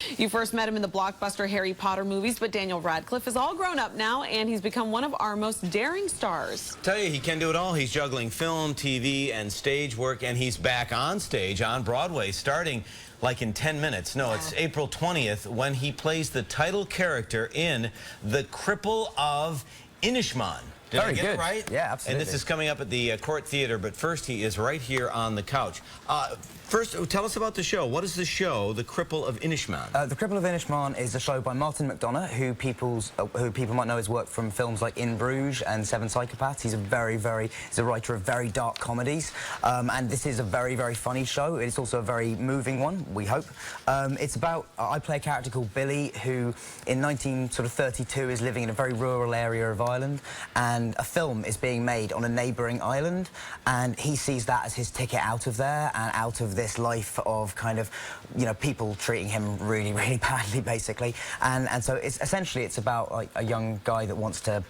You first met him in the blockbuster Harry Potter movies, but Daniel Radcliffe is all grown up now, and he's become one of our most daring stars. Tell you, he can do it all. He's juggling film, TV, and stage work, and he's back on stage on Broadway starting like in 10 minutes. No, it's April 20th when he plays the title character in The Cripple of Inishmaan. Did I get it right? Yeah, absolutely. And this is coming up at the Court Theater, but first he is right here on the couch. First, tell us about the show. What is the show, The Cripple of Inishmaan? The Cripple of Inishmaan is a show by Martin McDonagh, who people might know his work from films like In Bruges and Seven Psychopaths. He's he's a writer of very dark comedies, and this is a very, very funny show. It's also a very moving one, we hope. It's about, I play a character called Billy, who in 1932 is living in a very rural area of Ireland, and a film is being made on a neighbouring island, and he sees that as his ticket out of there and out of this life of kind of, you know, people treating him really, really badly, basically. And so it's essentially, it's about like a young guy that wants to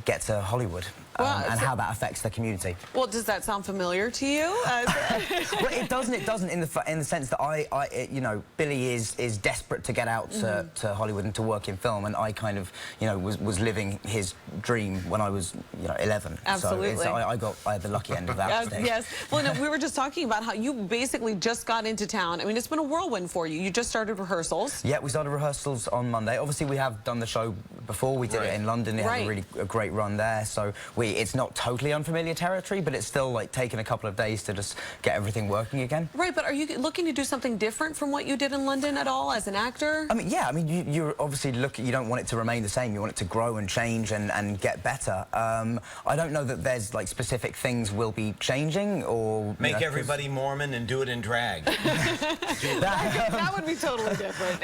get to Hollywood. And how that affects the community. Well, does that sound familiar to you? Well, it doesn't in the sense that you know, Billy is desperate to get out to Hollywood and to work in film, and I kind of, you know, was living his dream when I was, you know, 11. Absolutely. So I had the lucky end of that. Yes. Well, no, we were just talking about how you basically just got into town. I mean, it's been a whirlwind for you. You just started rehearsals. Yeah, we started rehearsals on Monday. Obviously, we have done the show before. We did it in London. It had a great run there. So it's not totally unfamiliar territory, but it's still like taken a couple of days to just get everything working again. Right, but are you looking to do something different from what you did in London at all as an actor? I mean, yeah, I mean, you're obviously you don't want it to remain the same. You want it to grow and change and get better. I don't know that there's like specific things will be changing or... Make everybody Mormon and do it in drag. That would be totally different.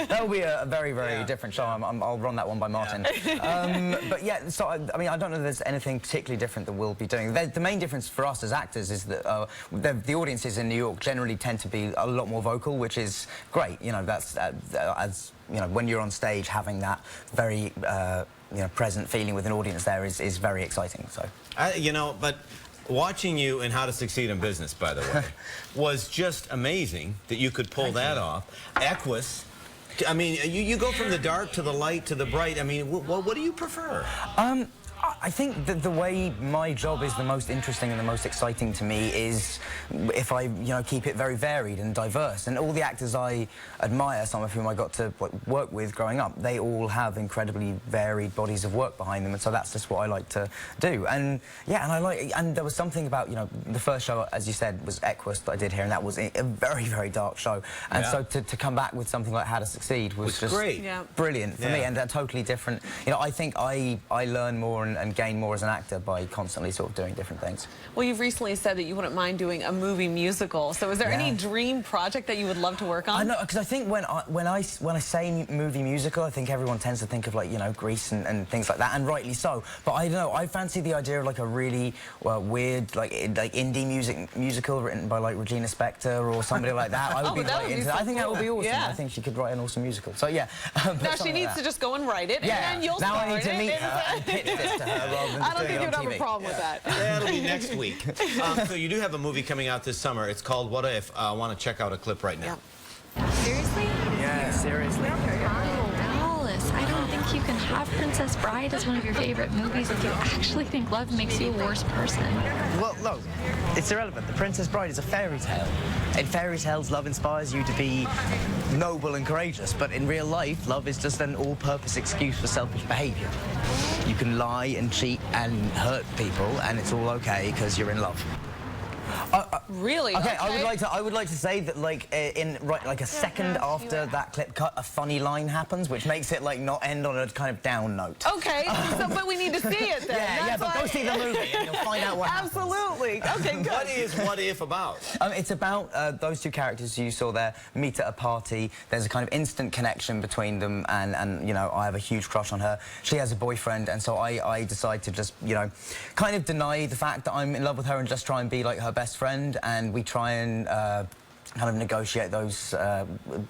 That will be a very, very different show. I'll run that one by Martin. But yeah, so I mean, I don't know if there's anything particularly different that we'll be doing. The main difference for us as actors is that the audiences in New York generally tend to be a lot more vocal, which is great. You know, that's as you know, when you're on stage, having that very you know, present feeling with an audience there is very exciting. So you know, but watching you in How to Succeed in Business, by the way, was just amazing that you could pull that off. Equus. I mean, you go from the dark to the light to the bright. I mean, what do you prefer? I think that the way my job is the most interesting and the most exciting to me is if I, you know, keep it very varied and diverse. And all the actors I admire, some of whom I got to work with growing up, they all have incredibly varied bodies of work behind them, and so that's just what I like to do. And yeah, and there was something about, you know, the first show, as you said, was Equus that I did here, and that was a very, very dark show. And so to come back with something like How to Succeed was just great. Brilliant for me, and totally different. You know, I think I learn more and gain more as an actor by constantly sort of doing different things. Well, you've recently said that you wouldn't mind doing a movie musical. So is there any dream project that you would love to work on? I know, because I think when I say movie musical, I think everyone tends to think of, like, you know, Grease and things like that, and rightly so. But I don't know, I fancy the idea of like a really weird, like indie musical written by like Regina Spektor or somebody like that. I would be quite into that. I think that would be awesome. I think she could write an awesome musical. So yeah. Now she needs to just go and write it, and then you'll now start I need to meet her and pitch this to her rather than I don't think you'd have a problem with that. That'll be next week. So you do have a movie coming out this summer. It's called What If? I want to check out a clip right now. Seriously? Yeah, seriously. Alice, I don't think you can have Princess Bride as one of your favorite movies if you actually think love makes you a worse person. Well, no, it's irrelevant. The Princess Bride is a fairy tale. In fairy tales, love inspires you to be noble and courageous, but in real life, love is just an all-purpose excuse for selfish behavior. You can lie and cheat and hurt people, and it's all okay because you're in love. Really? Okay, I would like to say that, like, like a second after that clip cut, a funny line happens, which makes it like not end on a kind of down note. Okay, but we need to see it then. Yeah, but go see the movie and you'll find out what happens. Absolutely. Okay, good. What is What If about? It's about those two characters you saw there meet at a party. There's a kind of instant connection between them, and you know, I have a huge crush on her. She has a boyfriend, and so I decide to just, you know, kind of deny the fact that I'm in love with her and just try and be like her best friend, and we try and kind of negotiate those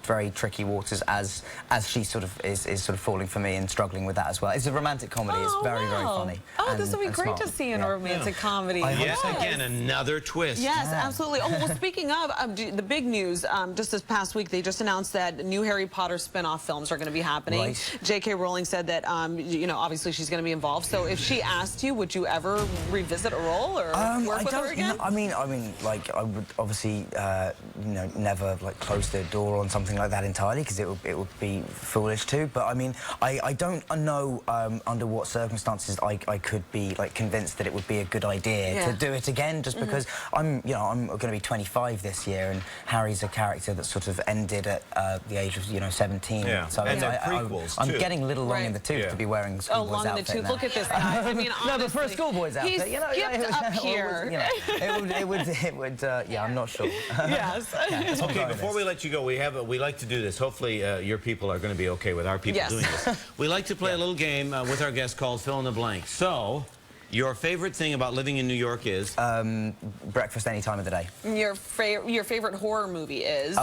very tricky waters as she sort of is sort of falling for me and struggling with that as well. It's a romantic comedy. It's very funny. Oh, this will be great to see in a romantic comedy. Yes, again, another twist. Yes, absolutely. Oh, well, speaking of the big news, just this past week, they just announced that new Harry Potter spin-off films are going to be happening. Right. J.K. Rowling said that, you know, obviously she's going to be involved. So if she asked you, would you ever revisit a role or work with her again? I mean, like, I would obviously, you know, never like close the door on something like that entirely, because it would be foolish to. But I mean, I don't know under what circumstances I could be like convinced that it would be a good idea to do it again, just because I'm going to be 25 this year, and Harry's a character that sort of ended at the age of 17. Yeah. So and prequels I'm too. getting a little long in the tooth to be wearing a schoolboy's long in the outfit tooth. now. Look at this guy. I mean, honestly, no, but for a schoolboy's outfit, he's skipped up here. It would. Yeah, I'm not sure. Yes. Okay, before we let you go, we like to do this. Hopefully, your people are going to be okay with our people doing this. We like to play a little game with our guests called Fill in the Blank. So, your favorite thing about living in New York is? Breakfast any time of the day. Your favorite horror movie is?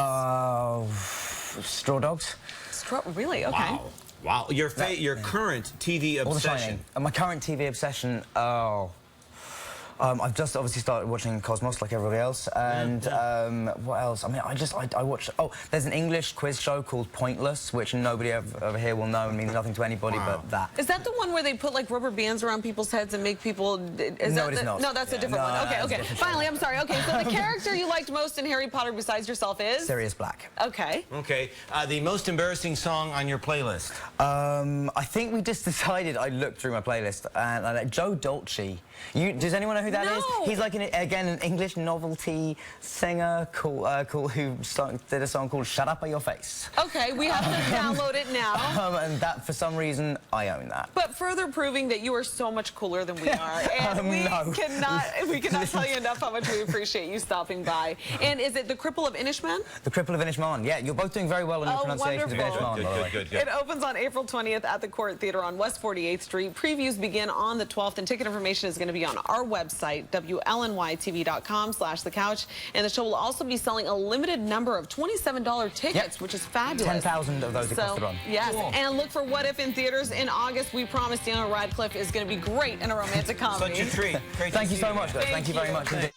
Straw Dogs. Really? Okay. Wow. Wow. Your current TV obsession? My current TV obsession, I've just obviously started watching Cosmos like everybody else, and what else? I mean, I watch. Oh, there's an English quiz show called Pointless, which nobody over here will know and means nothing to anybody but that. Is that the one where they put like rubber bands around people's heads and make people? No, it is not. No, that's a different one. Okay, okay. Finally, I'm sorry. Okay, so the character you liked most in Harry Potter besides yourself is? Sirius Black. Okay. Okay. The most embarrassing song on your playlist? I think we just decided. I looked through my playlist and Joe Dolce. Does anyone know who that is? He's like an English novelty singer who did a song called "Shut Up or Your Face." Okay, we have to download it now. And that, for some reason, I own that. But further proving that you are so much cooler than we are, and we cannot tell you enough how much we appreciate you stopping by. And is it The Cripple of Inishmaan? The Cripple of Inishmaan. Yeah, you're both doing very well on your pronunciation of Inishmaan. Good. It opens on April 20th at the Court Theater on West 48th Street. Previews begin on the 12th, and ticket information is going to be on our website, WLNYTV.com/thecouch. And the show will also be selling a limited number of $27 tickets, which is fabulous. 10,000 of those across the run. Yes, cool. And look for What If in theaters in August. We promise Daniel Radcliffe is going to be great in a romantic comedy. Such a treat. Great Thank you so much, guys. Thank you very much indeed.